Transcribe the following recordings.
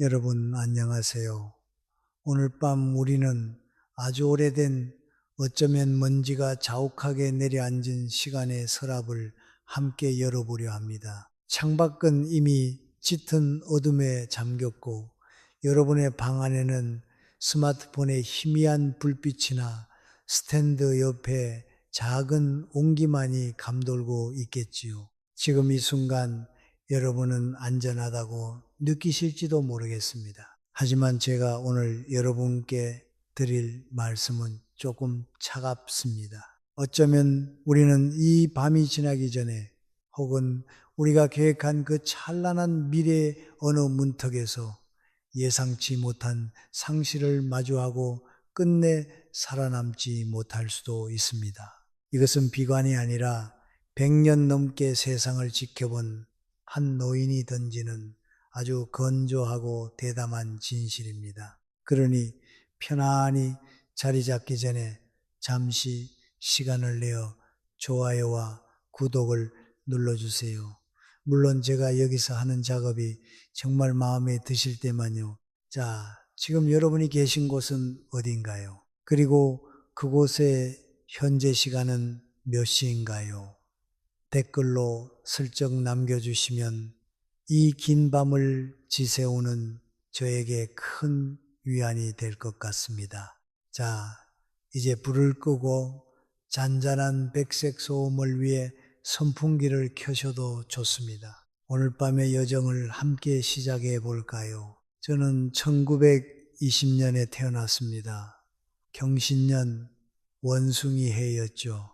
여러분 안녕하세요. 오늘 밤 우리는 아주 오래된 어쩌면 먼지가 자욱하게 내려앉은 시간의 서랍을 함께 열어보려 합니다. 창밖은 이미 짙은 어둠에 잠겼고 여러분의 방 안에는 스마트폰의 희미한 불빛이나 스탠드 옆에 작은 온기만이 감돌고 있겠지요. 지금 이 순간 여러분은 안전하다고 느끼실지도 모르겠습니다. 하지만 제가 오늘 여러분께 드릴 말씀은 조금 차갑습니다. 어쩌면 우리는 이 밤이 지나기 전에 혹은 우리가 계획한 그 찬란한 미래의 어느 문턱에서 예상치 못한 상실을 마주하고 끝내 살아남지 못할 수도 있습니다. 이것은 비관이 아니라 100년 넘게 세상을 지켜본 한 노인이 던지는 아주 건조하고 대담한 진실입니다. 그러니 편안히 자리 잡기 전에 잠시 시간을 내어 좋아요와 구독을 눌러주세요. 물론 제가 여기서 하는 작업이 정말 마음에 드실 때만요. 자, 지금 여러분이 계신 곳은 어딘가요? 그리고 그곳의 현재 시간은 몇 시인가요? 댓글로 슬쩍 남겨주시면 이 긴 밤을 지새우는 저에게 큰 위안이 될 것 같습니다. 자, 이제 불을 끄고 잔잔한 백색 소음을 위해 선풍기를 켜셔도 좋습니다. 오늘 밤의 여정을 함께 시작해 볼까요? 저는 1920년에 태어났습니다. 경신년 원숭이 해였죠.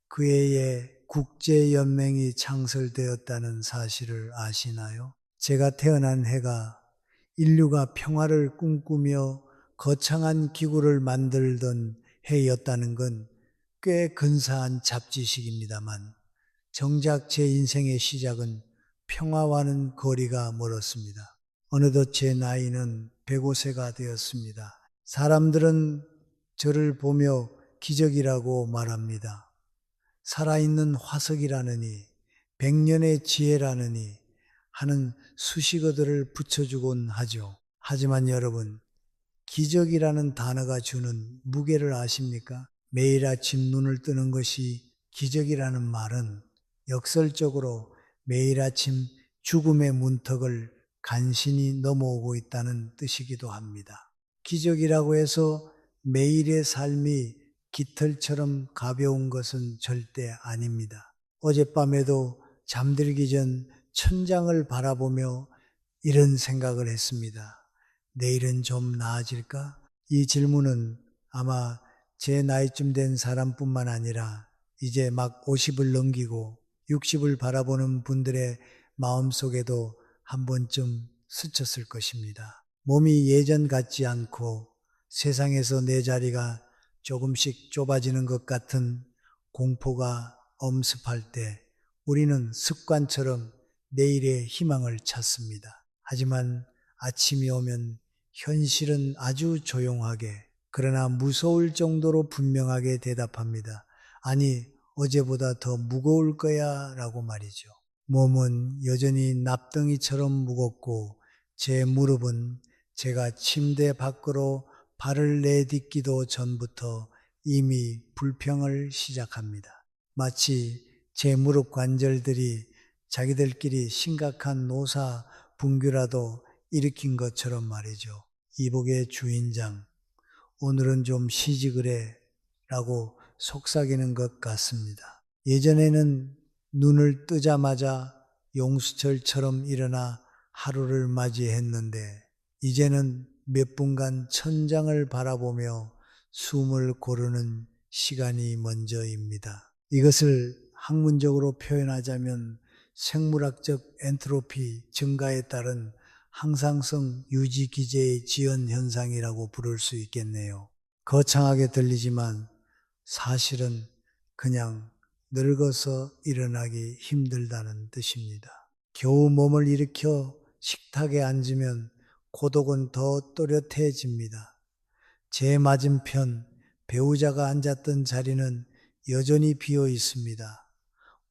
그 해에 국제연맹이 창설되었다는 사실을 아시나요? 제가 태어난 해가 인류가 평화를 꿈꾸며 거창한 기구를 만들던 해였다는 건 꽤 근사한 잡지식입니다만 정작 제 인생의 시작은 평화와는 거리가 멀었습니다. 어느덧 제 나이는 105세가 되었습니다. 사람들은 저를 보며 기적이라고 말합니다. 살아있는 화석이라느니 100년의 지혜라느니 하는 수식어들을 붙여주곤 하죠. 하지만 여러분, 기적이라는 단어가 주는 무게를 아십니까? 매일 아침 눈을 뜨는 것이 기적이라는 말은 역설적으로 매일 아침 죽음의 문턱을 간신히 넘어오고 있다는 뜻이기도 합니다. 기적이라고 해서 매일의 삶이 깃털처럼 가벼운 것은 절대 아닙니다. 어젯밤에도 잠들기 전 천장을 바라보며 이런 생각을 했습니다. 내일은 좀 나아질까? 이 질문은 아마 제 나이쯤 된 사람뿐만 아니라 이제 막 50을 넘기고 60을 바라보는 분들의 마음속에도 한 번쯤 스쳤을 것입니다. 몸이 예전 같지 않고 세상에서 내 자리가 조금씩 좁아지는 것 같은 공포가 엄습할 때 우리는 습관처럼 내일의 희망을 찾습니다. 하지만 아침이 오면 현실은 아주 조용하게 그러나 무서울 정도로 분명하게 대답합니다. 아니, 어제보다 더 무거울 거야 라고 말이죠. 몸은 여전히 납덩이처럼 무겁고 제 무릎은 제가 침대 밖으로 발을 내딛기도 전부터 이미 불평을 시작합니다. 마치 제 무릎 관절들이 자기들끼리 심각한 노사 분규라도 일으킨 것처럼 말이죠. 이복의 주인장, 오늘은 좀 쉬지 그래 라고 속삭이는 것 같습니다. 예전에는 눈을 뜨자마자 용수철처럼 일어나 하루를 맞이했는데 이제는 몇 분간 천장을 바라보며 숨을 고르는 시간이 먼저입니다. 이것을 학문적으로 표현하자면 생물학적 엔트로피 증가에 따른 항상성 유지 기제의 지연 현상이라고 부를 수 있겠네요. 거창하게 들리지만 사실은 그냥 늙어서 일어나기 힘들다는 뜻입니다. 겨우 몸을 일으켜 식탁에 앉으면 고독은 더 또렷해집니다. 제 맞은편 배우자가 앉았던 자리는 여전히 비어 있습니다.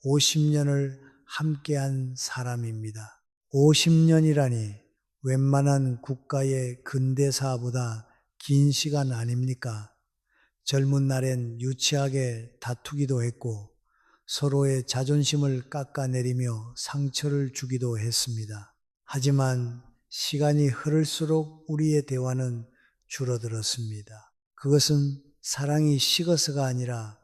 50년을 함께한 사람입니다. 50년이라니 웬만한 국가의 근대사보다 긴 시간 아닙니까? 젊은 날엔 유치하게 다투기도 했고 서로의 자존심을 깎아내리며 상처를 주기도 했습니다. 하지만 시간이 흐를수록 우리의 대화는 줄어들었습니다. 그것은 사랑이 식어서가 아니라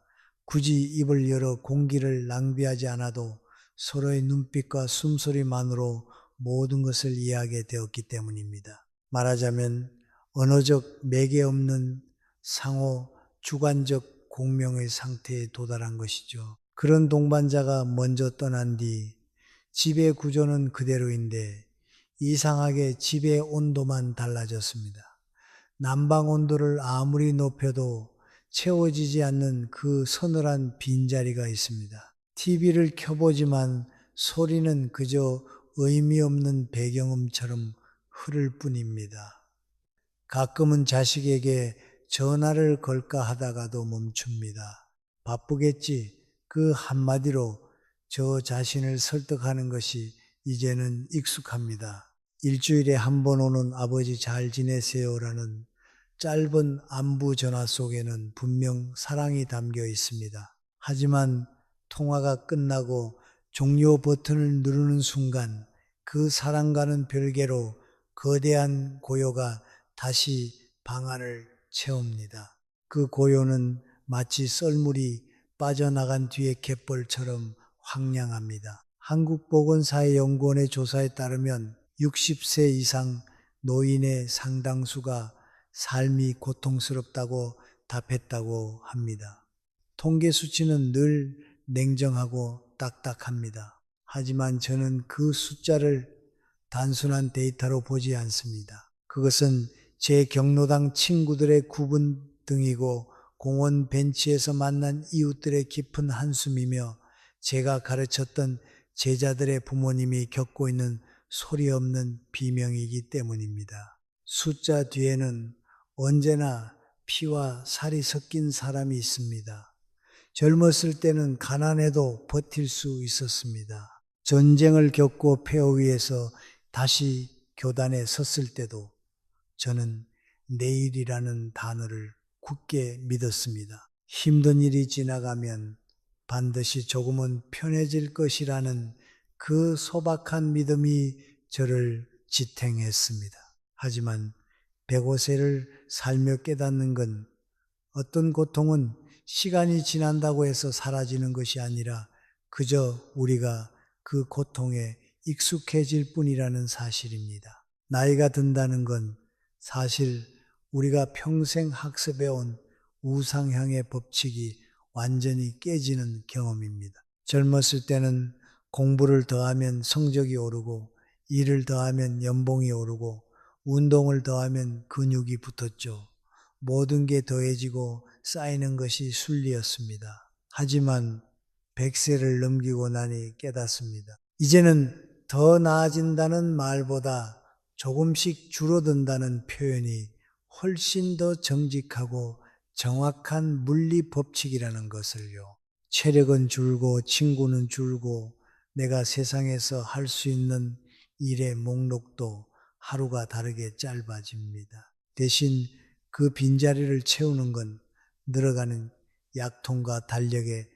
굳이 입을 열어 공기를 낭비하지 않아도 서로의 눈빛과 숨소리만으로 모든 것을 이해하게 되었기 때문입니다. 말하자면 언어적 매개 없는 상호 주관적 공명의 상태에 도달한 것이죠. 그런 동반자가 먼저 떠난 뒤 집의 구조는 그대로인데 이상하게 집의 온도만 달라졌습니다. 난방 온도를 아무리 높여도 채워지지 않는 그 서늘한 빈자리가 있습니다. TV를 켜보지만 소리는 그저 의미 없는 배경음처럼 흐를 뿐입니다. 가끔은 자식에게 전화를 걸까 하다가도 멈춥니다. 바쁘겠지. 그 한마디로 저 자신을 설득하는 것이 이제는 익숙합니다. 일주일에 한 번 오는 아버지 잘 지내세요라는 짧은 안부 전화 속에는 분명 사랑이 담겨 있습니다. 하지만 통화가 끝나고 종료 버튼을 누르는 순간 그 사랑과는 별개로 거대한 고요가 다시 방안을 채웁니다. 그 고요는 마치 썰물이 빠져나간 뒤의 갯벌처럼 황량합니다. 한국보건사회연구원의 조사에 따르면 60세 이상 노인의 상당수가 삶이 고통스럽다고 답했다고 합니다. 통계 수치는 늘 냉정하고 딱딱합니다. 하지만 저는 그 숫자를 단순한 데이터로 보지 않습니다. 그것은 제 경로당 친구들의 구분 등이고 공원 벤치에서 만난 이웃들의 깊은 한숨이며 제가 가르쳤던 제자들의 부모님이 겪고 있는 소리 없는 비명이기 때문입니다. 숫자 뒤에는 언제나 피와 살이 섞인 사람이 있습니다. 젊었을 때는 가난해도 버틸 수 있었습니다. 전쟁을 겪고 폐허 위에서 다시 교단에 섰을 때도 저는 내일이라는 단어를 굳게 믿었습니다. 힘든 일이 지나가면 반드시 조금은 편해질 것이라는 그 소박한 믿음이 저를 지탱했습니다. 하지만 105세를 살며 깨닫는 건 어떤 고통은 시간이 지난다고 해서 사라지는 것이 아니라 그저 우리가 그 고통에 익숙해질 뿐이라는 사실입니다. 나이가 든다는 건 사실 우리가 평생 학습해온 우상향의 법칙이 완전히 깨지는 경험입니다. 젊었을 때는 공부를 더하면 성적이 오르고 일을 더하면 연봉이 오르고 운동을 더하면 근육이 붙었죠. 모든 게 더해지고 쌓이는 것이 순리였습니다. 하지만 100세를 넘기고 나니 깨닫습니다. 이제는 더 나아진다는 말보다 조금씩 줄어든다는 표현이 훨씬 더 정직하고 정확한 물리 법칙이라는 것을요. 체력은 줄고 친구는 줄고 내가 세상에서 할 수 있는 일의 목록도 하루가 다르게 짧아집니다. 대신 그 빈자리를 채우는 건 늘어가는 약통과 달력에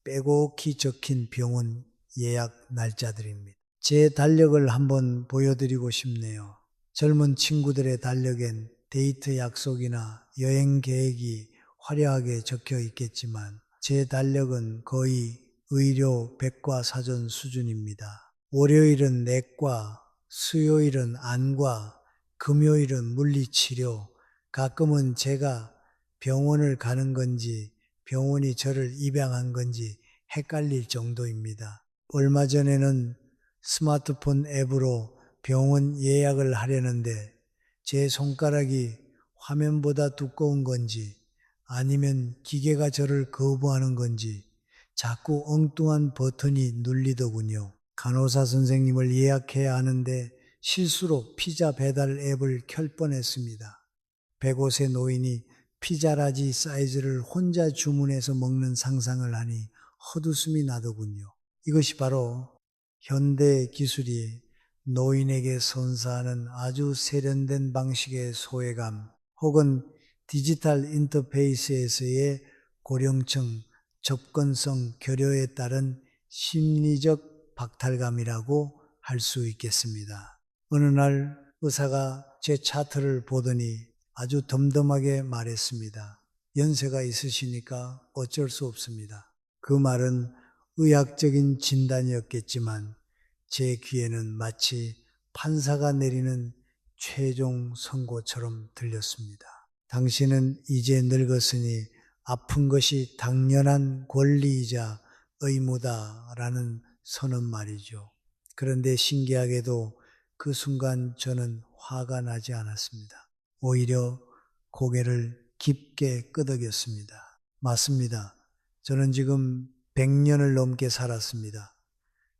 빼곡히 적힌 병원 예약 날짜들입니다. 제 달력을 한번 보여드리고 싶네요. 젊은 친구들의 달력엔 데이트 약속이나 여행 계획이 화려하게 적혀 있겠지만 제 달력은 거의 의료 백과사전 수준입니다. 월요일은 내과, 수요일은 안과, 금요일은 물리치료, 가끔은 제가 병원을 가는 건지 병원이 저를 입양한 건지 헷갈릴 정도입니다. 얼마 전에는 스마트폰 앱으로 병원 예약을 하려는데 제 손가락이 화면보다 두꺼운 건지 아니면 기계가 저를 거부하는 건지 자꾸 엉뚱한 버튼이 눌리더군요. 간호사 선생님을 예약해야 하는데 실수로 피자 배달 앱을 켤 뻔했습니다. 105세 노인이 피자라지 사이즈를 혼자 주문해서 먹는 상상을 하니 헛웃음이 나더군요. 이것이 바로 현대 기술이 노인에게 선사하는 아주 세련된 방식의 소외감 혹은 디지털 인터페이스에서의 고령층 접근성 결여에 따른 심리적 박탈감이라고 할 수 있겠습니다. 어느 날 의사가 제 차트를 보더니 아주 덤덤하게 말했습니다. 연세가 있으시니까 어쩔 수 없습니다. 그 말은 의학적인 진단이었겠지만 제 귀에는 마치 판사가 내리는 최종 선고처럼 들렸습니다. 당신은 이제 늙었으니 아픈 것이 당연한 권리이자 의무다라는 선언 말이죠. 그런데 신기하게도 그 순간 저는 화가 나지 않았습니다. 오히려 고개를 깊게 끄덕였습니다. 맞습니다. 저는 지금 100년을 넘게 살았습니다.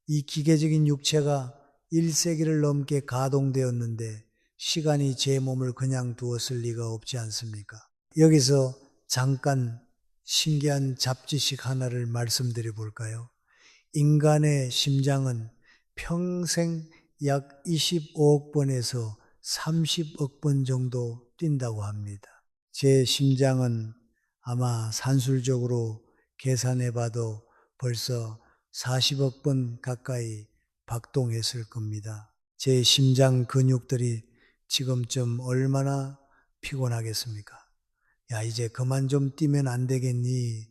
이 기계적인 육체가 1세기를 넘게 가동되었는데 시간이 제 몸을 그냥 두었을 리가 없지 않습니까? 여기서 잠깐 신기한 잡지식 하나를 말씀드려 볼까요? 인간의 심장은 평생 약 25억 번에서 30억 번 정도 뛴다고 합니다. 제 심장은 아마 산술적으로 계산해 봐도 벌써 40억 번 가까이 박동했을 겁니다. 제 심장 근육들이 지금쯤 얼마나 피곤하겠습니까? 야, 이제 그만 좀 뛰면 안 되겠니?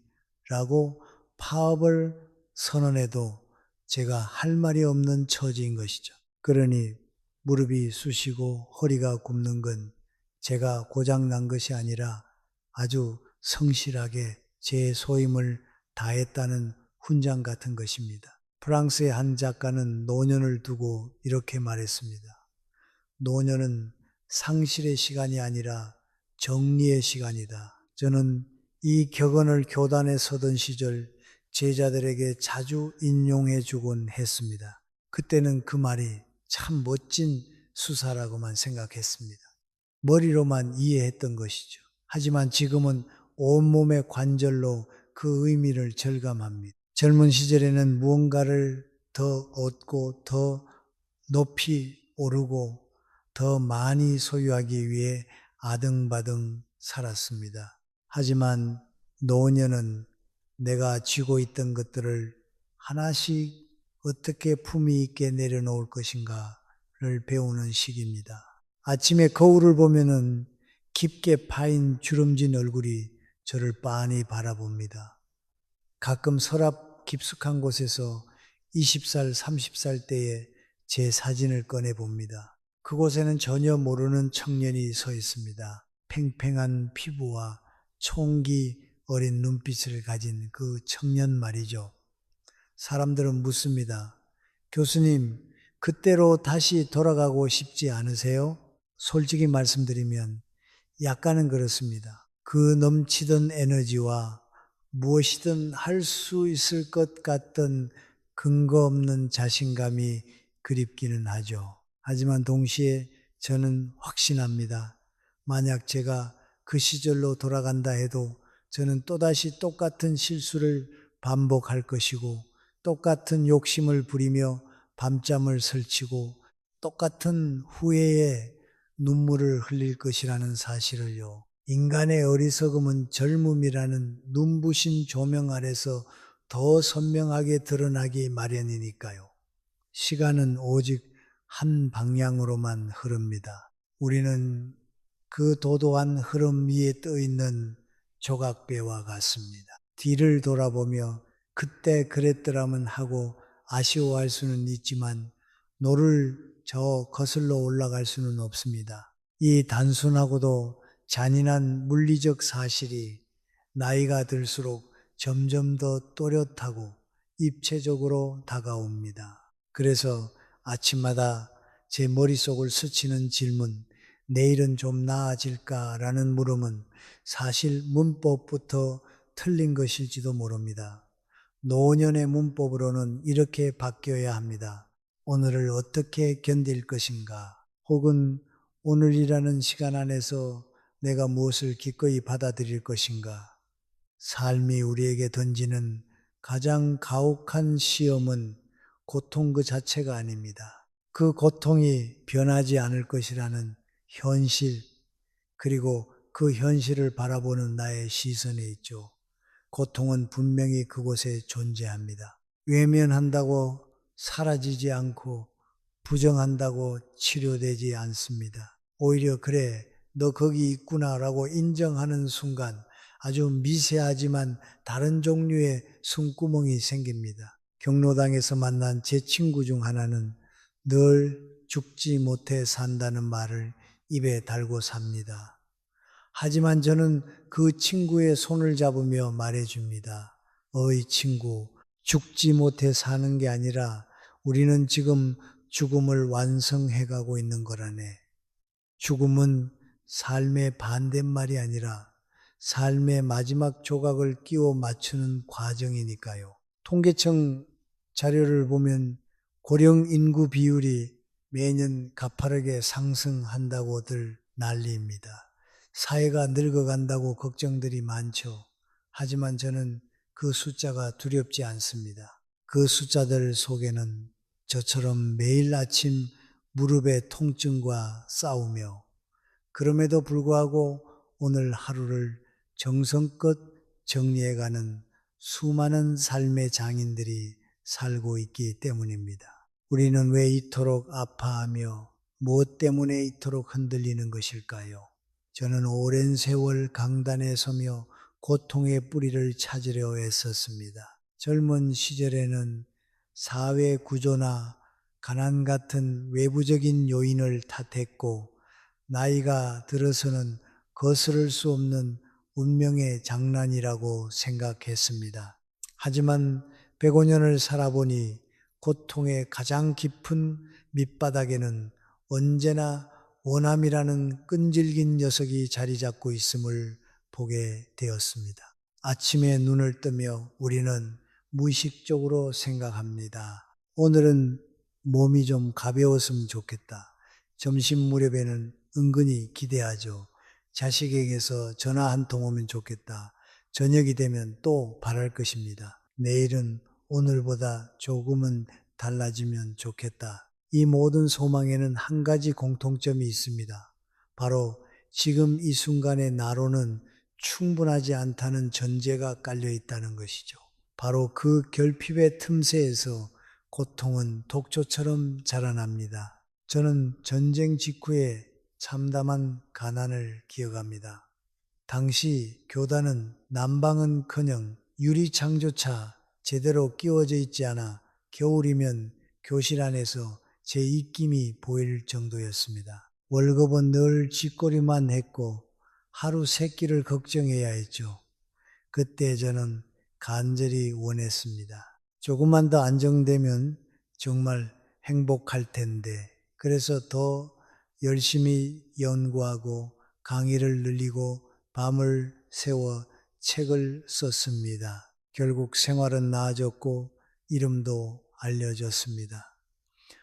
라고 파업을 선언해도 제가 할 말이 없는 처지인 것이죠. 그러니 무릎이 쑤시고 허리가 굽는 건 제가 고장난 것이 아니라 아주 성실하게 제 소임을 다했다는 훈장 같은 것입니다. 프랑스의 한 작가는 노년을 두고 이렇게 말했습니다. 노년은 상실의 시간이 아니라 정리의 시간이다. 저는 이 격언을 교단에 서던 시절 제자들에게 자주 인용해 주곤 했습니다. 그때는 그 말이 참 멋진 수사라고만 생각했습니다. 머리로만 이해했던 것이죠. 하지만 지금은 온몸의 관절로 그 의미를 절감합니다. 젊은 시절에는 무언가를 더 얻고 더 높이 오르고 더 많이 소유하기 위해 아등바등 살았습니다. 하지만 노년은 내가 쥐고 있던 것들을 하나씩 어떻게 품위 있게 내려놓을 것인가를 배우는 시기입니다. 아침에 거울을 보면은 깊게 파인 주름진 얼굴이 저를 빤히 바라봅니다. 가끔 서랍 깊숙한 곳에서 20살, 30살 때의 제 사진을 꺼내 봅니다. 그곳에는 전혀 모르는 청년이 서 있습니다. 팽팽한 피부와 총기 어린 눈빛을 가진 그 청년 말이죠. 사람들은 묻습니다. 교수님, 그때로 다시 돌아가고 싶지 않으세요? 솔직히 말씀드리면 약간은 그렇습니다. 그 넘치던 에너지와 무엇이든 할 수 있을 것 같던 근거 없는 자신감이 그립기는 하죠. 하지만 동시에 저는 확신합니다. 만약 제가 그 시절로 돌아간다 해도 저는 또다시 똑같은 실수를 반복할 것이고 똑같은 욕심을 부리며 밤잠을 설치고 똑같은 후회에 눈물을 흘릴 것이라는 사실을요. 인간의 어리석음은 젊음이라는 눈부신 조명 아래서 더 선명하게 드러나기 마련이니까요. 시간은 오직 한 방향으로만 흐릅니다. 우리는 그 도도한 흐름 위에 떠 있는 조각배와 같습니다. 뒤를 돌아보며 그때 그랬더라면 하고 아쉬워할 수는 있지만 노를 저 거슬러 올라갈 수는 없습니다. 이 단순하고도 잔인한 물리적 사실이 나이가 들수록 점점 더 또렷하고 입체적으로 다가옵니다. 그래서 아침마다 제 머릿속을 스치는 질문, 내일은 좀 나아질까라는 물음은 사실 문법부터 틀린 것일지도 모릅니다. 노년의 문법으로는 이렇게 바뀌어야 합니다. 오늘을 어떻게 견딜 것인가? 혹은 오늘이라는 시간 안에서 내가 무엇을 기꺼이 받아들일 것인가? 삶이 우리에게 던지는 가장 가혹한 시험은 고통 그 자체가 아닙니다. 그 고통이 변하지 않을 것이라는 현실, 그리고 그 현실을 바라보는 나의 시선에 있죠. 고통은 분명히 그곳에 존재합니다. 외면한다고 사라지지 않고 부정한다고 치료되지 않습니다. 오히려 그래, 너 거기 있구나라고 인정하는 순간 아주 미세하지만 다른 종류의 숨구멍이 생깁니다. 경로당에서 만난 제 친구 중 하나는 늘 죽지 못해 산다는 말을 입에 달고 삽니다. 하지만 저는 그 친구의 손을 잡으며 말해줍니다. 어이 친구, 죽지 못해 사는 게 아니라 우리는 지금 죽음을 완성해 가고 있는 거라네. 죽음은 삶의 반대말이 아니라 삶의 마지막 조각을 끼워 맞추는 과정이니까요. 통계청 자료를 보면 고령 인구 비율이 매년 가파르게 상승한다고들 난리입니다. 사회가 늙어간다고 걱정들이 많죠. 하지만 저는 그 숫자가 두렵지 않습니다. 그 숫자들 속에는 저처럼 매일 아침 무릎의 통증과 싸우며 그럼에도 불구하고 오늘 하루를 정성껏 정리해가는 수많은 삶의 장인들이 살고 있기 때문입니다. 우리는 왜 이토록 아파하며 무엇 때문에 이토록 흔들리는 것일까요? 저는 오랜 세월 강단에 서며 고통의 뿌리를 찾으려 애썼습니다. 젊은 시절에는 사회 구조나 가난 같은 외부적인 요인을 탓했고 나이가 들어서는 거스를 수 없는 운명의 장난이라고 생각했습니다. 하지만 105년을 살아보니 고통의 가장 깊은 밑바닥에는 언제나 원함이라는 끈질긴 녀석이 자리 잡고 있음을 보게 되었습니다. 아침에 눈을 뜨며 우리는 무의식적으로 생각합니다. 오늘은 몸이 좀 가벼웠으면 좋겠다. 점심 무렵에는 은근히 기대하죠. 자식에게서 전화 한 통 오면 좋겠다. 저녁이 되면 또 바랄 것입니다. 내일은 오늘보다 조금은 달라지면 좋겠다. 이 모든 소망에는 한 가지 공통점이 있습니다. 바로 지금 이 순간의 나로는 충분하지 않다는 전제가 깔려 있다는 것이죠. 바로 그 결핍의 틈새에서 고통은 독초처럼 자라납니다. 저는 전쟁 직후에 참담한 가난을 기억합니다. 당시 교단은 난방은커녕 유리창조차 제대로 끼워져 있지 않아 겨울이면 교실 안에서 제 입김이 보일 정도였습니다. 월급은 늘 쥐꼬리만 했고 하루 세 끼를 걱정해야 했죠. 그때 저는 간절히 원했습니다. 조금만 더 안정되면 정말 행복할 텐데, 그래서 더 열심히 연구하고 강의를 늘리고 밤을 새워 책을 썼습니다. 결국 생활은 나아졌고 이름도 알려졌습니다.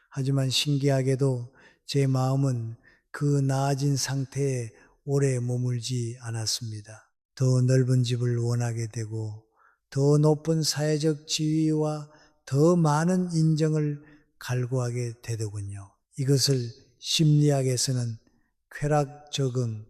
하지만 신기하게도 제 마음은 그 나아진 상태에 오래 머물지 않았습니다. 더 넓은 집을 원하게 되고 더 높은 사회적 지위와 더 많은 인정을 갈구하게 되더군요. 이것을 심리학에서는 쾌락 적응,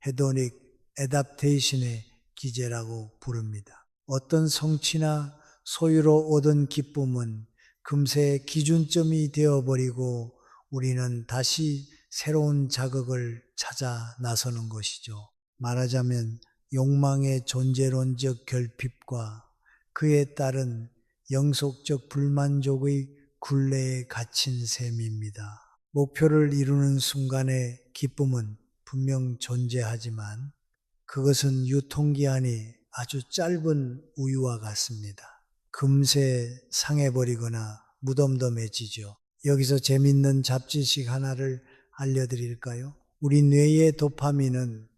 헤도닉 애답테이션의 기제라고 부릅니다. 어떤 성취나 소유로 얻은 기쁨은 금세 기준점이 되어버리고 우리는 다시 새로운 자극을 찾아 나서는 것이죠. 말하자면 욕망의 존재론적 결핍과 그에 따른 영속적 불만족의 굴레에 갇힌 셈입니다. 목표를 이루는 순간의 기쁨은 분명 존재하지만 그것은 유통기한이 아주 짧은 우유와 같습니다. 금세 상해버리거나 무덤덤해지죠. 여기서 재밌는 잡지식 하나를 알려드릴까요? 우리 뇌의 도파민은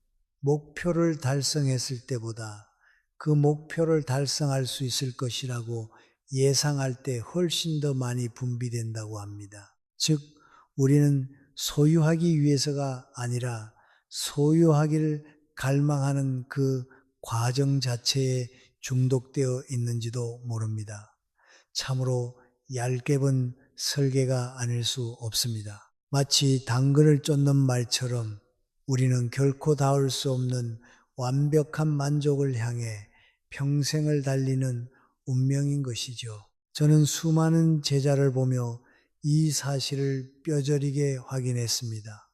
목표를 달성했을 때보다 그 목표를 달성할 수 있을 것이라고 예상할 때 훨씬 더 많이 분비된다고 합니다. 즉, 우리는 소유하기 위해서가 아니라 소유하기를 갈망하는 그 과정 자체에 중독되어 있는지도 모릅니다. 참으로 얄궂은 설계가 아닐 수 없습니다. 마치 당근을 쫓는 말처럼 우리는 결코 닿을 수 없는 완벽한 만족을 향해 평생을 달리는 운명인 것이죠. 저는 수많은 제자를 보며 이 사실을 뼈저리게 확인했습니다.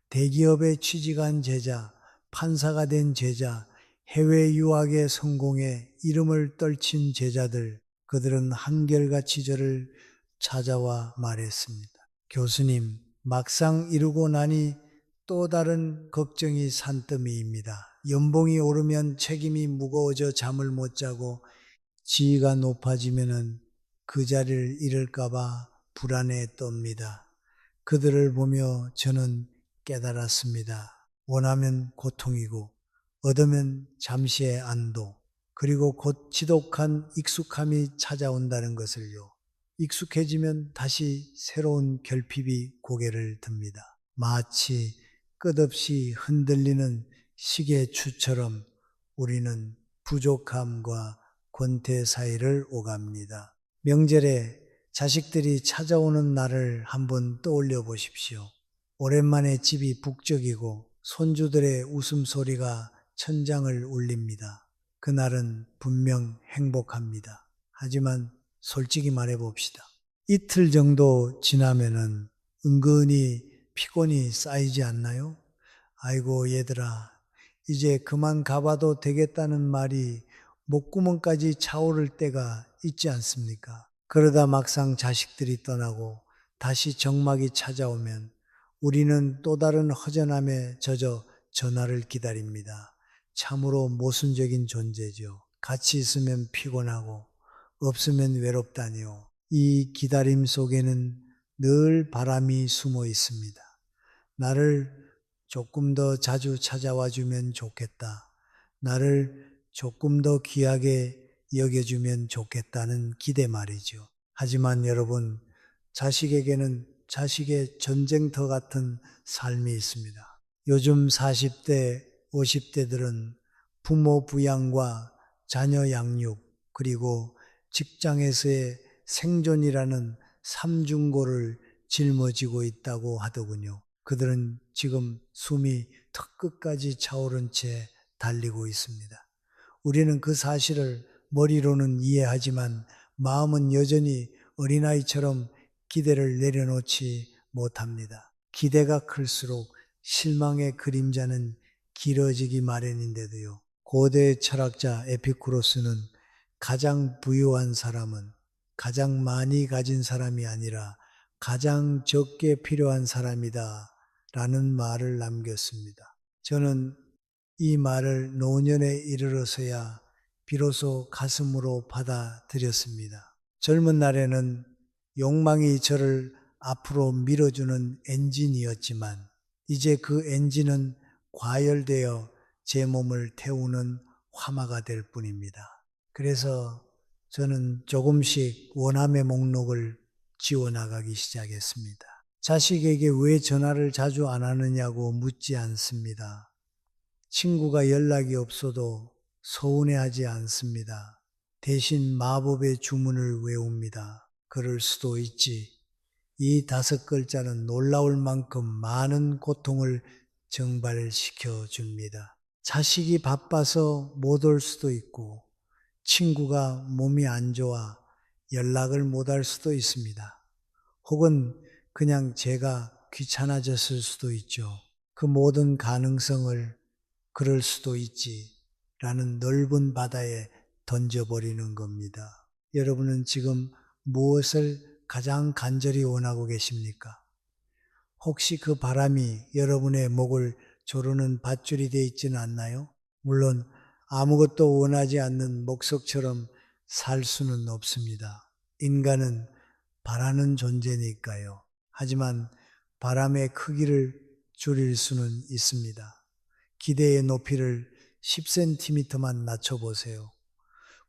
대기업에 취직한 제자, 판사가 된 제자, 해외 유학에 성공해 이름을 떨친 제자들, 그들은 한결같이 저를 찾아와 말했습니다. 교수님, 막상 이루고 나니 또 다른 걱정이 산더미입니다. 연봉이 오르면 책임이 무거워져 잠을 못 자고 지위가 높아지면은 그 자리를 잃을까봐 불안에 떱니다. 그들을 보며 저는 깨달았습니다. 원하면 고통이고 얻으면 잠시의 안도, 그리고 곧 지독한 익숙함이 찾아온다는 것을요. 익숙해지면 다시 새로운 결핍이 고개를 듭니다. 마치 끝없이 흔들리는 시계추처럼 우리는 부족함과 권태 사이를 오갑니다. 명절에 자식들이 찾아오는 날을 한번 떠올려 보십시오. 오랜만에 집이 북적이고 손주들의 웃음소리가 천장을 울립니다. 그날은 분명 행복합니다. 하지만 솔직히 말해 봅시다. 이틀 정도 지나면은 은근히 피곤이 쌓이지 않나요? 아이고 얘들아, 이제 그만 가봐도 되겠다는 말이 목구멍까지 차오를 때가 있지 않습니까? 그러다 막상 자식들이 떠나고 다시 정막이 찾아오면 우리는 또 다른 허전함에 젖어 전화를 기다립니다. 참으로 모순적인 존재죠. 같이 있으면 피곤하고 없으면 외롭다니요. 이 기다림 속에는 늘 바람이 숨어 있습니다. 나를 조금 더 자주 찾아와 주면 좋겠다. 나를 조금 더 귀하게 여겨주면 좋겠다는 기대 말이죠. 하지만 여러분, 자식에게는 자식의 전쟁터 같은 삶이 있습니다. 요즘 40대, 50대들은 부모 부양과 자녀 양육, 그리고 직장에서의 생존이라는 삼중고를 짊어지고 있다고 하더군요. 그들은 지금 숨이 턱끝까지 차오른 채 달리고 있습니다. 우리는 그 사실을 머리로는 이해하지만 마음은 여전히 어린아이처럼 기대를 내려놓지 못합니다. 기대가 클수록 실망의 그림자는 길어지기 마련인데도요. 고대 철학자 에피쿠로스는 가장 부유한 사람은 가장 많이 가진 사람이 아니라 가장 적게 필요한 사람이다 라는 말을 남겼습니다. 저는 이 말을 노년에 이르러서야 비로소 가슴으로 받아들였습니다. 젊은 날에는 욕망이 저를 앞으로 밀어주는 엔진이었지만 이제 그 엔진은 과열되어 제 몸을 태우는 화마가 될 뿐입니다. 그래서 저는 조금씩 원함의 목록을 지워나가기 시작했습니다. 자식에게 왜 전화를 자주 안 하느냐고 묻지 않습니다. 친구가 연락이 없어도 서운해하지 않습니다. 대신 마법의 주문을 외웁니다. 그럴 수도 있지. 이 5글자는 놀라울 만큼 많은 고통을 증발시켜 줍니다. 자식이 바빠서 못 올 수도 있고, 친구가 몸이 안 좋아 연락을 못 할 수도 있습니다. 혹은 그냥 제가 귀찮아졌을 수도 있죠. 그 모든 가능성을 그럴 수도 있지 라는 넓은 바다에 던져버리는 겁니다. 여러분은 지금 무엇을 가장 간절히 원하고 계십니까? 혹시 그 바람이 여러분의 목을 조르는 밧줄이 되어 있지는 않나요? 물론 아무것도 원하지 않는 목석처럼 살 수는 없습니다. 인간은 바라는 존재니까요. 하지만 바람의 크기를 줄일 수는 있습니다. 기대의 높이를 10cm만 낮춰보세요.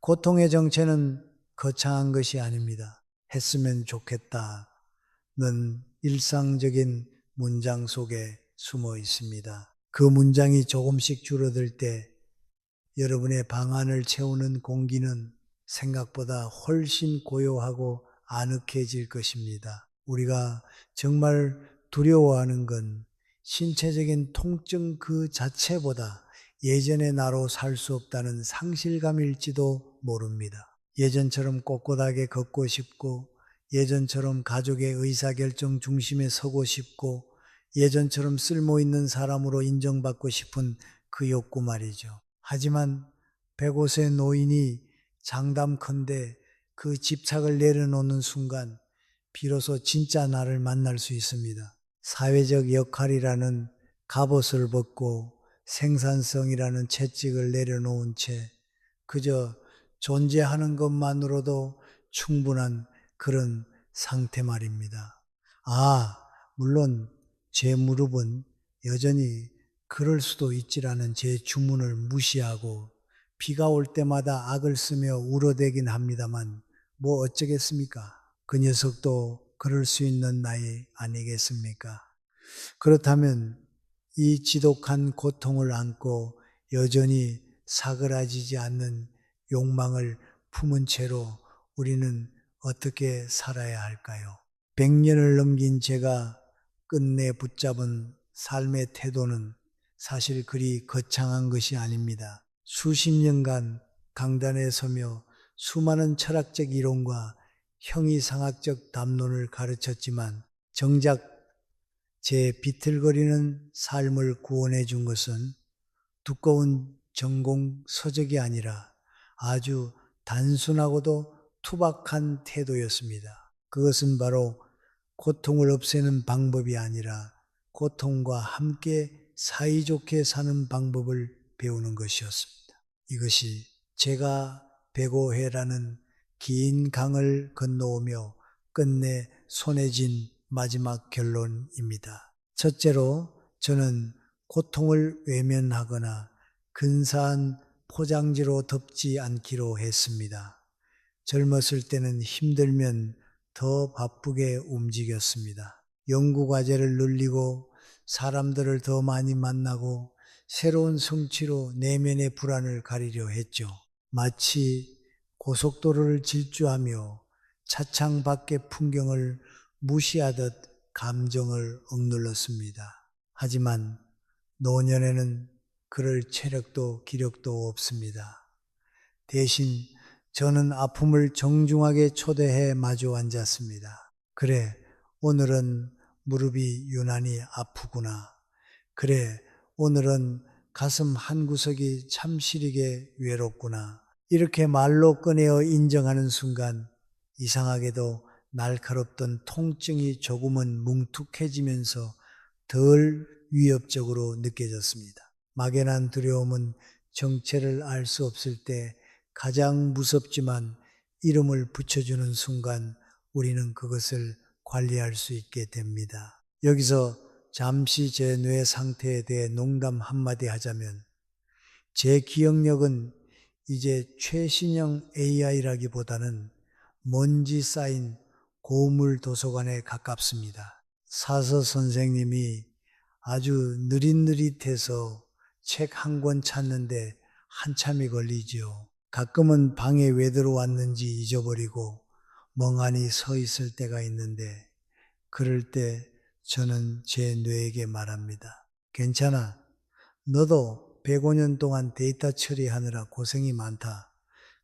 고통의 정체는 거창한 것이 아닙니다. 했으면 좋겠다는 일상적인 문장 속에 숨어 있습니다. 그 문장이 조금씩 줄어들 때 여러분의 방 안을 채우는 공기는 생각보다 훨씬 고요하고 아늑해질 것입니다. 우리가 정말 두려워하는 건 신체적인 통증 그 자체보다 예전의 나로 살 수 없다는 상실감일지도 모릅니다. 예전처럼 꼿꼿하게 걷고 싶고, 예전처럼 가족의 의사결정 중심에 서고 싶고, 예전처럼 쓸모 있는 사람으로 인정받고 싶은 그 욕구 말이죠. 하지만 105세 노인이 장담컨대 그 집착을 내려놓는 순간 비로소 진짜 나를 만날 수 있습니다. 사회적 역할이라는 갑옷을 벗고 생산성이라는 채찍을 내려놓은 채 그저 존재하는 것만으로도 충분한 그런 상태 말입니다. 물론 제 무릎은 여전히 그럴 수도 있지라는 제 주문을 무시하고 비가 올 때마다 악을 쓰며 울어대긴 합니다만 뭐 어쩌겠습니까? 그 녀석도 그럴 수 있는 나이 아니겠습니까? 그렇다면 이 지독한 고통을 안고 여전히 사그라지지 않는 욕망을 품은 채로 우리는 어떻게 살아야 할까요? 100년을 넘긴 제가 끝내 붙잡은 삶의 태도는 사실 그리 거창한 것이 아닙니다. 수십 년간 강단에 서며 수많은 철학적 이론과 형이상학적 담론을 가르쳤지만 정작 제 비틀거리는 삶을 구원해 준 것은 두꺼운 전공 서적이 아니라 아주 단순하고도 투박한 태도였습니다. 그것은 바로 고통을 없애는 방법이 아니라 고통과 함께 사이좋게 사는 방법을 배우는 것이었습니다. 이것이 제가 105회라는 긴 강을 건너오며 끝내 손에 쥔 마지막 결론입니다. 첫째로 저는 고통을 외면하거나 근사한 포장지로 덮지 않기로 했습니다. 젊었을 때는 힘들면 더 바쁘게 움직였습니다. 연구과제를 늘리고 사람들을 더 많이 만나고 새로운 성취로 내면의 불안을 가리려 했죠. 마치 고속도로를 질주하며 차창 밖의 풍경을 무시하듯 감정을 억눌렀습니다. 하지만 노년에는 그럴 체력도 기력도 없습니다. 대신 저는 아픔을 정중하게 초대해 마주 앉았습니다. 그래, 오늘은 무릎이 유난히 아프구나. 그래, 오늘은 가슴 한 구석이 참 시리게 외롭구나. 이렇게 말로 꺼내어 인정하는 순간 이상하게도 날카롭던 통증이 조금은 뭉툭해지면서 덜 위협적으로 느껴졌습니다. 막연한 두려움은 정체를 알 수 없을 때 가장 무섭지만 이름을 붙여주는 순간 우리는 그것을 관리할 수 있게 됩니다. 여기서 잠시 제 뇌 상태에 대해 농담 한마디 하자면 제 기억력은 이제 최신형 AI라기보다는 먼지 쌓인 고물 도서관에 가깝습니다. 사서 선생님이 아주 느릿느릿해서 책 한 권 찾는데 한참이 걸리지요. 가끔은 방에 왜 들어왔는지 잊어버리고 멍하니 서 있을 때가 있는데 그럴 때 저는 제 뇌에게 말합니다. 괜찮아. 너도 105년 동안 데이터 처리하느라 고생이 많다.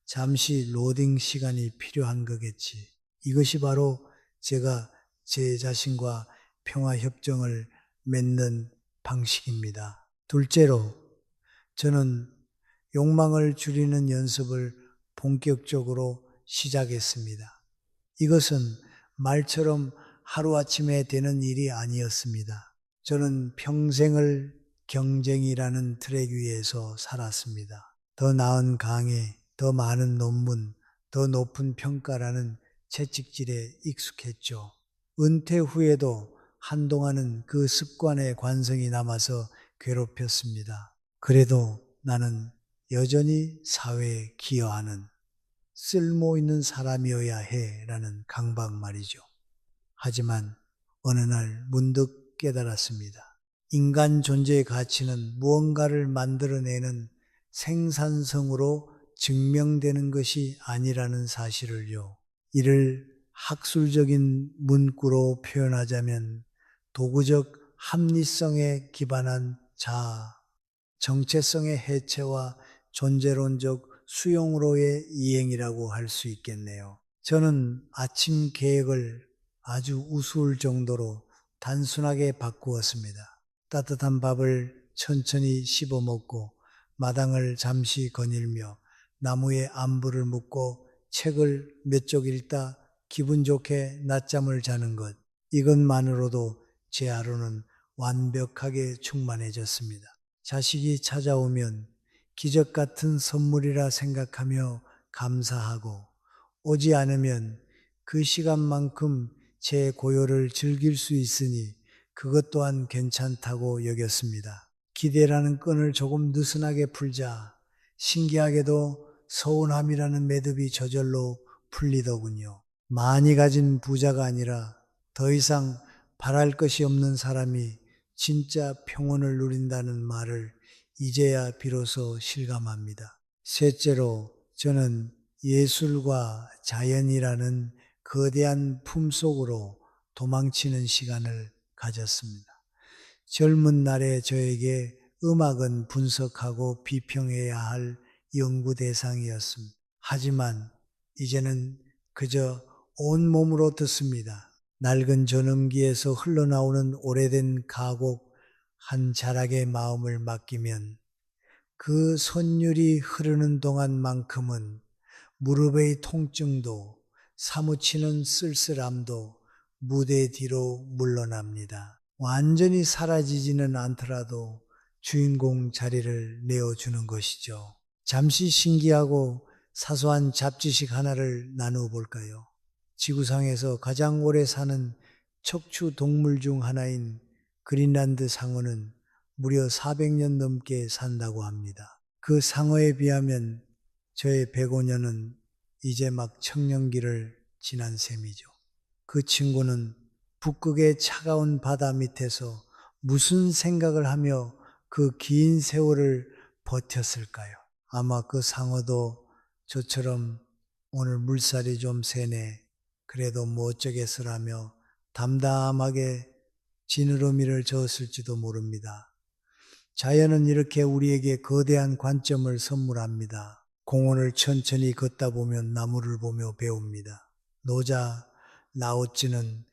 잠시 로딩 시간이 필요한 거겠지. 이것이 바로 제가 제 자신과 평화협정을 맺는 방식입니다. 둘째로 저는 욕망을 줄이는 연습을 본격적으로 시작했습니다. 이것은 말처럼 하루아침에 되는 일이 아니었습니다. 저는 평생을 경쟁이라는 트랙 위에서 살았습니다. 더 나은 강의, 더 많은 논문, 더 높은 평가라는 채찍질에 익숙했죠. 은퇴 후에도 한동안은 그 습관의 관성이 남아서 괴롭혔습니다. 그래도 나는 여전히 사회에 기여하는 쓸모 있는 사람이어야 해라는 강박 말이죠. 하지만 어느 날 문득 깨달았습니다. 인간 존재의 가치는 무언가를 만들어내는 생산성으로 증명되는 것이 아니라는 사실을요. 이를 학술적인 문구로 표현하자면 도구적 합리성에 기반한 자아, 정체성의 해체와 존재론적 수용으로의 이행이라고 할 수 있겠네요. 저는 아침 계획을 아주 우스울 정도로 단순하게 바꾸었습니다. 따뜻한 밥을 천천히 씹어 먹고 마당을 잠시 거닐며 나무에 안부를 묻고 책을 몇 쪽 읽다 기분 좋게 낮잠을 자는 것, 이것만으로도 제 하루는 완벽하게 충만해졌습니다. 자식이 찾아오면 기적 같은 선물이라 생각하며 감사하고, 오지 않으면 그 시간만큼 제 고요를 즐길 수 있으니 그것 또한 괜찮다고 여겼습니다. 기대라는 끈을 조금 느슨하게 풀자 신기하게도 서운함이라는 매듭이 저절로 풀리더군요. 많이 가진 부자가 아니라 더 이상 바랄 것이 없는 사람이 진짜 평온을 누린다는 말을 이제야 비로소 실감합니다. 셋째로, 저는 예술과 자연이라는 거대한 품속으로 도망치는 시간을 가졌습니다. 젊은 날의 저에게 음악은 분석하고 비평해야 할 연구 대상이었습니다. 하지만 이제는 그저 온몸으로 듣습니다. 낡은 전음기에서 흘러나오는 오래된 가곡 한 자락의 마음을 맡기면 그 선율이 흐르는 동안만큼은 무릎의 통증도 사무치는 쓸쓸함도 무대 뒤로 물러납니다. 완전히 사라지지는 않더라도 주인공 자리를 내어주는 것이죠. 잠시 신기하고 사소한 잡지식 하나를 나누어 볼까요? 지구상에서 가장 오래 사는 척추 동물 중 하나인 그린란드 상어는 무려 400년 넘게 산다고 합니다. 그 상어에 비하면 저의 105년은 이제 막 청년기를 지난 셈이죠. 그 친구는 북극의 차가운 바다 밑에서 무슨 생각을 하며 그 긴 세월을 버텼을까요? 아마 그 상어도 저처럼 오늘 물살이 좀 세네, 그래도 뭐 어쩌겠으라며 담담하게 지느러미를 저었을지도 모릅니다. 자연은 이렇게 우리에게 거대한 관점을 선물합니다. 공원을 천천히 걷다 보면 나무를 보며 배웁니다. 노자 라오츠는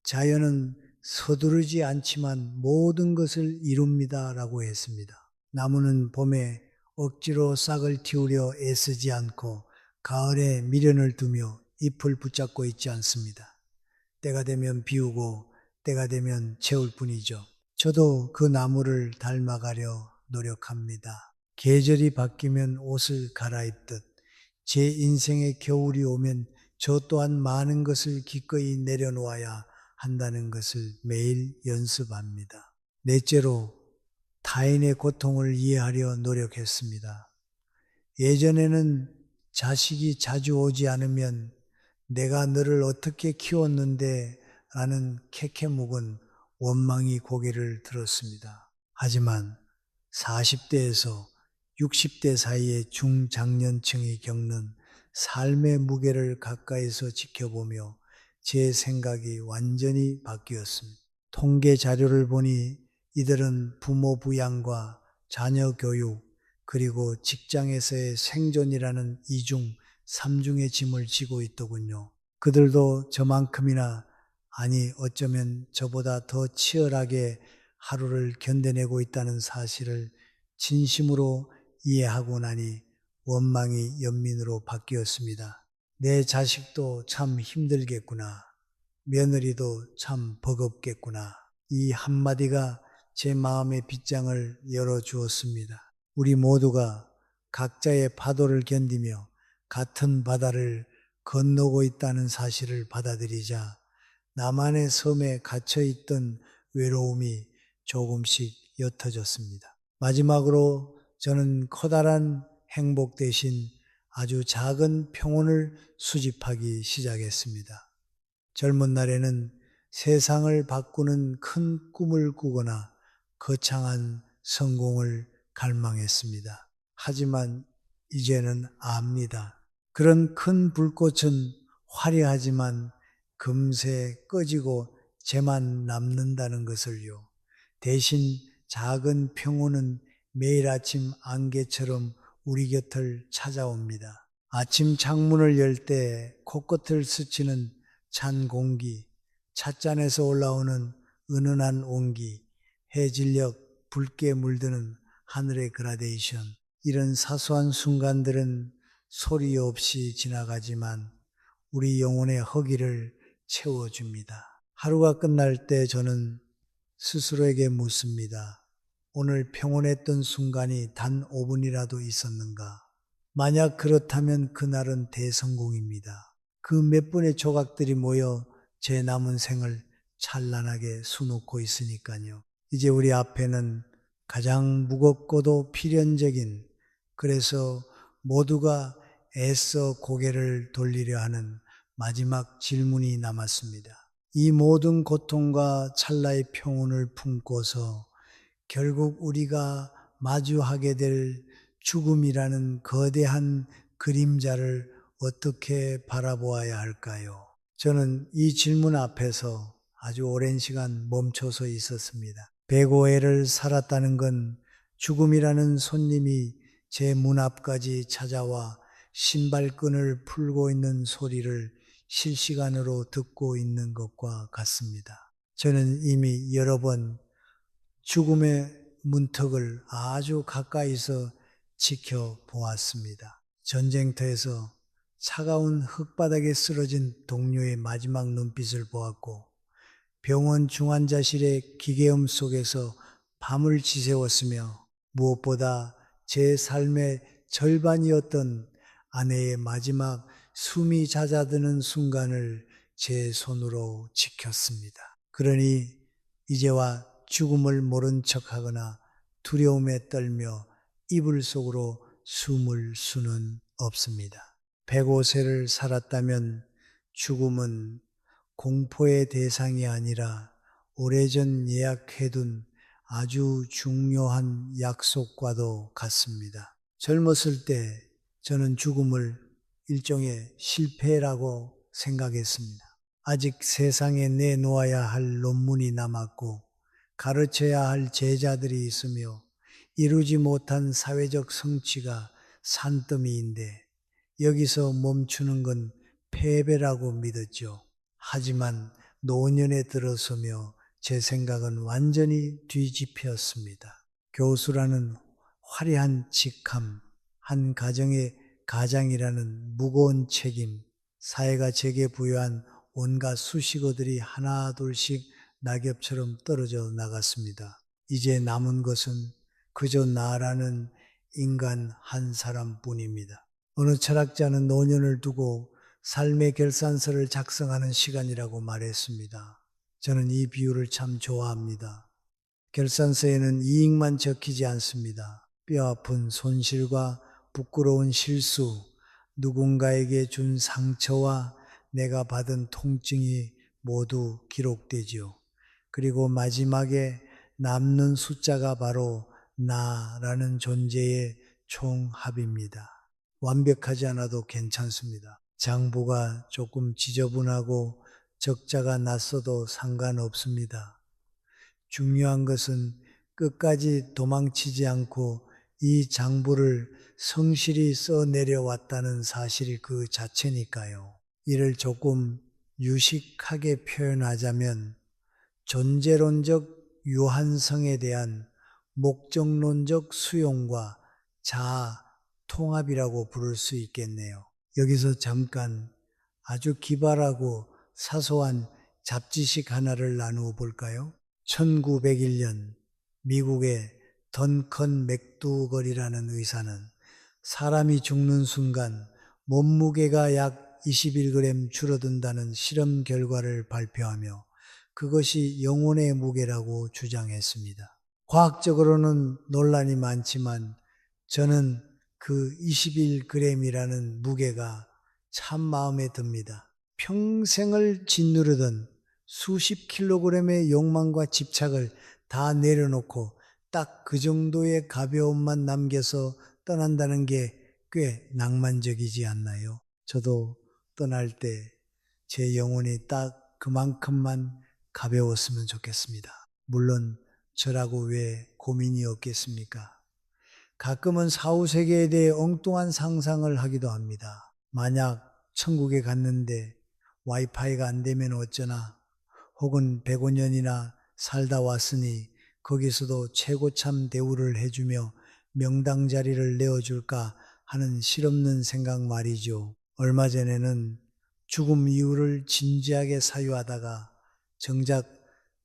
자연은 서두르지 않지만 모든 것을 이룹니다 라고 했습니다. 나무는 봄에 억지로 싹을 틔우려 애쓰지 않고 가을에 미련을 두며 잎을 붙잡고 있지 않습니다. 때가 되면 비우고 때가 되면 채울 뿐이죠. 저도 그 나무를 닮아가려 노력합니다. 계절이 바뀌면 옷을 갈아입듯 제 인생의 겨울이 오면 저 또한 많은 것을 기꺼이 내려놓아야 한다는 것을 매일 연습합니다. 넷째로, 타인의 고통을 이해하려 노력했습니다. 예전에는 자식이 자주 오지 않으면 내가 너를 어떻게 키웠는데 라는 캐캐묵은 원망이 고개를 들었습니다. 하지만 40대에서 60대 사이의 중장년층이 겪는 삶의 무게를 가까이서 지켜보며 제 생각이 완전히 바뀌었습니다. 통계 자료를 보니 이들은 부모 부양과 자녀 교육, 그리고 직장에서의 생존이라는 이중, 삼중의 짐을 지고 있더군요. 그들도 저만큼이나, 아니 어쩌면 저보다 더 치열하게 하루를 견뎌내고 있다는 사실을 진심으로 이해하고 나니 원망이 연민으로 바뀌었습니다. 내 자식도 참 힘들겠구나. 며느리도 참 버겁겠구나. 이 한마디가 제 마음의 빗장을 열어주었습니다. 우리 모두가 각자의 파도를 견디며 같은 바다를 건너고 있다는 사실을 받아들이자 나만의 섬에 갇혀있던 외로움이 조금씩 옅어졌습니다. 마지막으로 저는 커다란 행복 대신 아주 작은 평온을 수집하기 시작했습니다. 젊은 날에는 세상을 바꾸는 큰 꿈을 꾸거나 거창한 성공을 갈망했습니다. 하지만 이제는 압니다. 그런 큰 불꽃은 화려하지만 금세 꺼지고 재만 남는다는 것을요. 대신 작은 평온은 매일 아침 안개처럼 우리 곁을 찾아옵니다. 아침 창문을 열 때 코끝을 스치는 찬 공기, 찻잔에서 올라오는 은은한 온기, 해질녘 붉게 물드는 하늘의 그라데이션, 이런 사소한 순간들은 소리 없이 지나가지만 우리 영혼의 허기를 채워줍니다. 하루가 끝날 때 저는 스스로에게 묻습니다. 오늘 평온했던 순간이 단 5분이라도 있었는가? 만약 그렇다면 그날은 대성공입니다. 그 몇 분의 조각들이 모여 제 남은 생을 찬란하게 수놓고 있으니까요. 이제 우리 앞에는 가장 무겁고도 필연적인, 그래서 모두가 애써 고개를 돌리려 하는 마지막 질문이 남았습니다. 이 모든 고통과 찰나의 평온을 품고서 결국 우리가 마주하게 될 죽음이라는 거대한 그림자를 어떻게 바라보아야 할까요? 저는 이 질문 앞에서 아주 오랜 시간 멈춰서 있었습니다. 105회를 살았다는 건 죽음이라는 손님이 제 문 앞까지 찾아와 신발끈을 풀고 있는 소리를 실시간으로 듣고 있는 것과 같습니다. 저는 이미 여러 번 죽음의 문턱을 아주 가까이서 지켜보았습니다. 전쟁터에서 차가운 흙바닥에 쓰러진 동료의 마지막 눈빛을 보았고, 병원 중환자실의 기계음 속에서 밤을 지새웠으며, 무엇보다 제 삶의 절반이었던 아내의 마지막 숨이 잦아드는 순간을 제 손으로 지켰습니다. 그러니 이제와 죽음을 모른 척하거나 두려움에 떨며 이불 속으로 숨을 수는 없습니다. 105세를 살았다면 죽음은 공포의 대상이 아니라 오래전 예약해둔 아주 중요한 약속과도 같습니다. 젊었을 때 저는 죽음을 일종의 실패라고 생각했습니다. 아직 세상에 내놓아야 할 논문이 남았고 가르쳐야 할 제자들이 있으며 이루지 못한 사회적 성취가 산더미인데 여기서 멈추는 건 패배라고 믿었죠. 하지만 노년에 들어서며 제 생각은 완전히 뒤집혔습니다. 교수라는 화려한 직함, 한 가정의 가장이라는 무거운 책임, 사회가 제게 부여한 온갖 수식어들이 하나둘씩 낙엽처럼 떨어져 나갔습니다. 이제 남은 것은 그저 나라는 인간 한 사람뿐입니다. 어느 철학자는 노년을 두고 삶의 결산서를 작성하는 시간이라고 말했습니다. 저는 이 비유를 참 좋아합니다. 결산서에는 이익만 적히지 않습니다. 뼈아픈 손실과 부끄러운 실수, 누군가에게 준 상처와 내가 받은 통증이 모두 기록되지요. 그리고 마지막에 남는 숫자가 바로 나라는 존재의 총합입니다. 완벽하지 않아도 괜찮습니다. 장부가 조금 지저분하고 적자가 났어도 상관없습니다. 중요한 것은 끝까지 도망치지 않고 이 장부를 성실히 써내려왔다는 사실 그 자체니까요. 이를 조금 유식하게 표현하자면 존재론적 유한성에 대한 목적론적 수용과 자아 통합이라고 부를 수 있겠네요. 여기서 잠깐 아주 기발하고 사소한 잡지식 하나를 나누어 볼까요? 1901년 미국의 던컨 맥두걸이라는 의사는 사람이 죽는 순간 몸무게가 약 21g 줄어든다는 실험 결과를 발표하며 그것이 영혼의 무게라고 주장했습니다. 과학적으로는 논란이 많지만 저는 그 21g이라는 무게가 참 마음에 듭니다. 평생을 짓누르던 수십 킬로그램의 욕망과 집착을 다 내려놓고 딱 그 정도의 가벼움만 남겨서 떠난다는 게 꽤 낭만적이지 않나요? 저도 떠날 때 제 영혼이 딱 그만큼만 가벼웠으면 좋겠습니다. 물론 저라고 왜 고민이 없겠습니까? 가끔은 사후세계에 대해 엉뚱한 상상을 하기도 합니다. 만약 천국에 갔는데 와이파이가 안 되면 어쩌나, 혹은 105년이나 살다 왔으니 거기서도 최고참 대우를 해주며 명당 자리를 내어줄까 하는 실없는 생각 말이죠. 얼마 전에는 죽음 이유를 진지하게 사유하다가 정작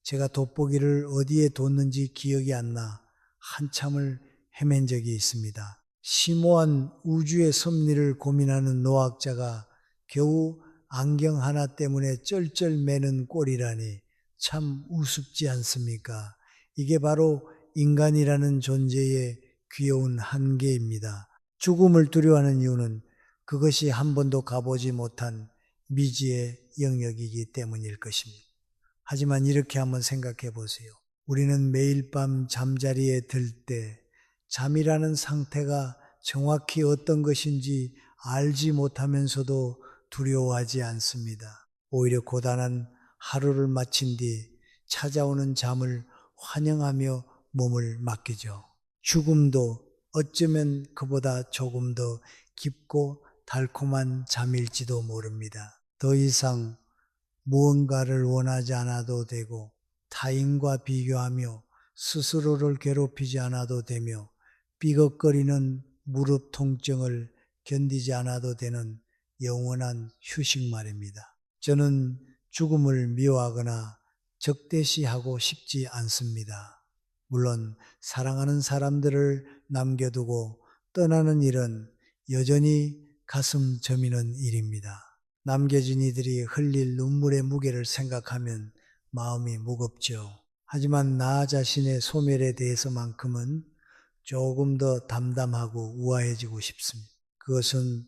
제가 돋보기를 어디에 뒀는지 기억이 안 나 한참을 헤맨 적이 있습니다. 심오한 우주의 섭리를 고민하는 노학자가 겨우 안경 하나 때문에 쩔쩔 매는 꼴이라니 참 우습지 않습니까? 이게 바로 인간이라는 존재의 귀여운 한계입니다. 죽음을 두려워하는 이유는 그것이 한 번도 가보지 못한 미지의 영역이기 때문일 것입니다. 하지만 이렇게 한번 생각해 보세요. 우리는 매일 밤 잠자리에 들 때 잠이라는 상태가 정확히 어떤 것인지 알지 못하면서도 두려워하지 않습니다. 오히려 고단한 하루를 마친 뒤 찾아오는 잠을 환영하며 몸을 맡기죠. 죽음도 어쩌면 그보다 조금 더 깊고 달콤한 잠일지도 모릅니다. 더 이상 무언가를 원하지 않아도 되고 타인과 비교하며 스스로를 괴롭히지 않아도 되며 삐걱거리는 무릎 통증을 견디지 않아도 되는 영원한 휴식 말입니다. 저는 죽음을 미워하거나 적대시하고 싶지 않습니다. 물론 사랑하는 사람들을 남겨두고 떠나는 일은 여전히 가슴 저미는 일입니다. 남겨진 이들이 흘릴 눈물의 무게를 생각하면 마음이 무겁죠. 하지만 나 자신의 소멸에 대해서만큼은 조금 더 담담하고 우아해지고 싶습니다. 그것은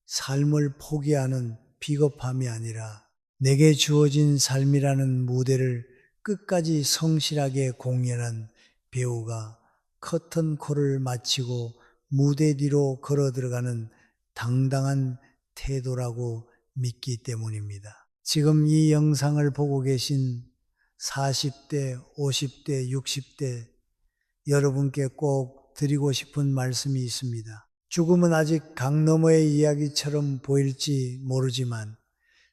삶을 포기하는 비겁함이 아니라 내게 주어진 삶이라는 무대를 끝까지 성실하게 공연한 배우가 커튼콜을 마치고 무대 뒤로 걸어 들어가는 당당한 태도라고 믿기 때문입니다. 지금 이 영상을 보고 계신 40대, 50대, 60대 여러분께 꼭 드리고 싶은 말씀이 있습니다. 죽음은 아직 강 너머의 이야기처럼 보일지 모르지만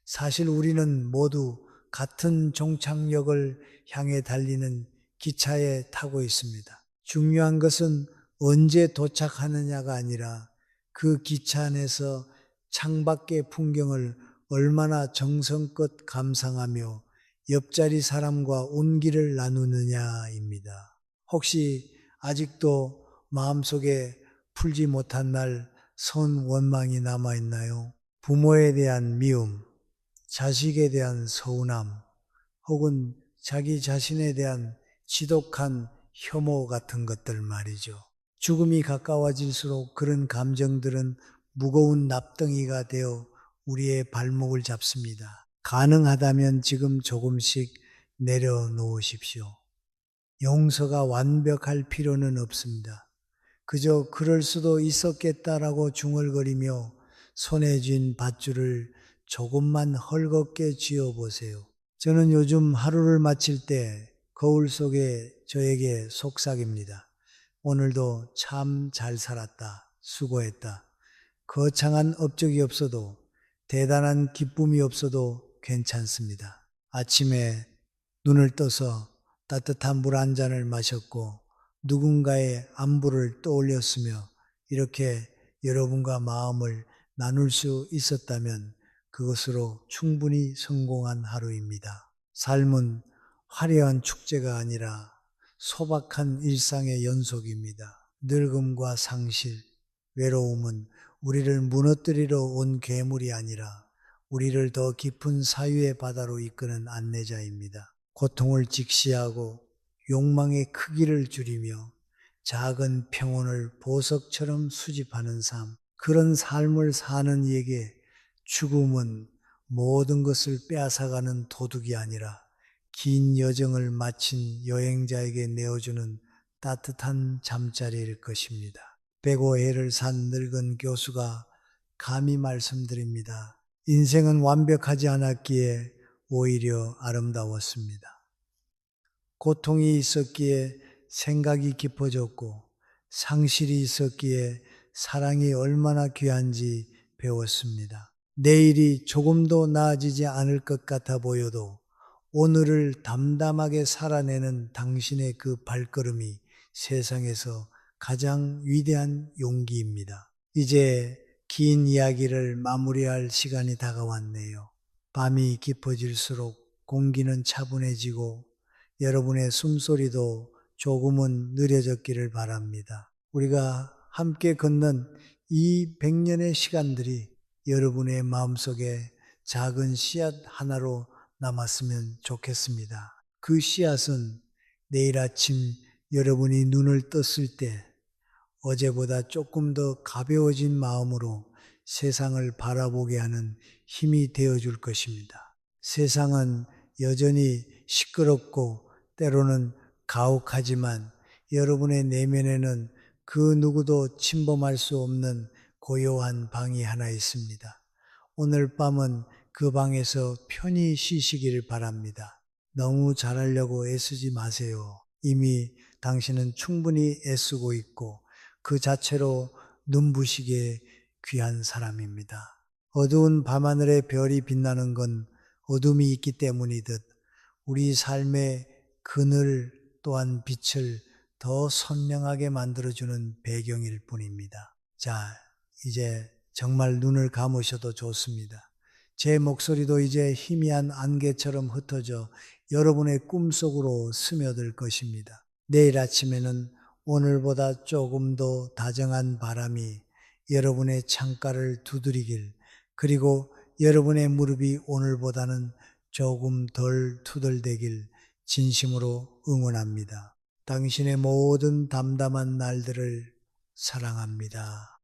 사실 우리는 모두 같은 종착역을 향해 달리는 기차에 타고 있습니다. 중요한 것은 언제 도착하느냐가 아니라 그 기차 안에서 창밖의 풍경을 얼마나 정성껏 감상하며 옆자리 사람과 온기를 나누느냐입니다. 혹시 아직도 마음속에 풀지 못한 날 선 원망이 남아있나요? 부모에 대한 미움, 자식에 대한 서운함, 혹은 자기 자신에 대한 지독한 혐오 같은 것들 말이죠. 죽음이 가까워질수록 그런 감정들은 무거운 납덩이가 되어 우리의 발목을 잡습니다. 가능하다면 지금 조금씩 내려놓으십시오. 용서가 완벽할 필요는 없습니다. 그저 그럴 수도 있었겠다라고 중얼거리며 손에 쥔 밧줄을 조금만 헐겁게 쥐어보세요. 저는 요즘 하루를 마칠 때 거울 속에 저에게 속삭입니다. 오늘도 참 잘 살았다. 수고했다. 거창한 업적이 없어도 대단한 기쁨이 없어도 괜찮습니다. 아침에 눈을 떠서 따뜻한 물 한 잔을 마셨고 누군가의 안부를 떠올렸으며 이렇게 여러분과 마음을 나눌 수 있었다면 그것으로 충분히 성공한 하루입니다. 삶은 화려한 축제가 아니라 소박한 일상의 연속입니다. 늙음과 상실, 외로움은 우리를 무너뜨리러 온 괴물이 아니라 우리를 더 깊은 사유의 바다로 이끄는 안내자입니다. 고통을 직시하고 욕망의 크기를 줄이며 작은 평온을 보석처럼 수집하는 삶, 그런 삶을 사는 이에게 죽음은 모든 것을 빼앗아가는 도둑이 아니라 긴 여정을 마친 여행자에게 내어주는 따뜻한 잠자리일 것입니다. 105회를 산 늙은 교수가 감히 말씀드립니다. 인생은 완벽하지 않았기에 오히려 아름다웠습니다. 고통이 있었기에 생각이 깊어졌고 상실이 있었기에 사랑이 얼마나 귀한지 배웠습니다. 내일이 조금도 나아지지 않을 것 같아 보여도 오늘을 담담하게 살아내는 당신의 그 발걸음이 세상에서 가장 위대한 용기입니다. 이제 긴 이야기를 마무리할 시간이 다가왔네요. 밤이 깊어질수록 공기는 차분해지고 여러분의 숨소리도 조금은 느려졌기를 바랍니다. 우리가 함께 걷는 이 100년의 시간들이 여러분의 마음속에 작은 씨앗 하나로 남았으면 좋겠습니다. 그 씨앗은 내일 아침 여러분이 눈을 떴을 때 어제보다 조금 더 가벼워진 마음으로 세상을 바라보게 하는 힘이 되어줄 것입니다. 세상은 여전히 시끄럽고 때로는 가혹하지만 여러분의 내면에는 그 누구도 침범할 수 없는 고요한 방이 하나 있습니다. 오늘 밤은 그 방에서 편히 쉬시기를 바랍니다. 너무 잘하려고 애쓰지 마세요. 이미 당신은 충분히 애쓰고 있고 그 자체로 눈부시게 귀한 사람입니다. 어두운 밤하늘의 별이 빛나는 건 어둠이 있기 때문이듯 우리 삶의 그늘 또한 빛을 더 선명하게 만들어주는 배경일 뿐입니다. 자, 이제 정말 눈을 감으셔도 좋습니다. 제 목소리도 이제 희미한 안개처럼 흩어져 여러분의 꿈속으로 스며들 것입니다. 내일 아침에는 오늘보다 조금 더 다정한 바람이 여러분의 창가를 두드리길, 그리고 여러분의 무릎이 오늘보다는 조금 덜 투덜대길 진심으로 응원합니다. 당신의 모든 담담한 날들을 사랑합니다.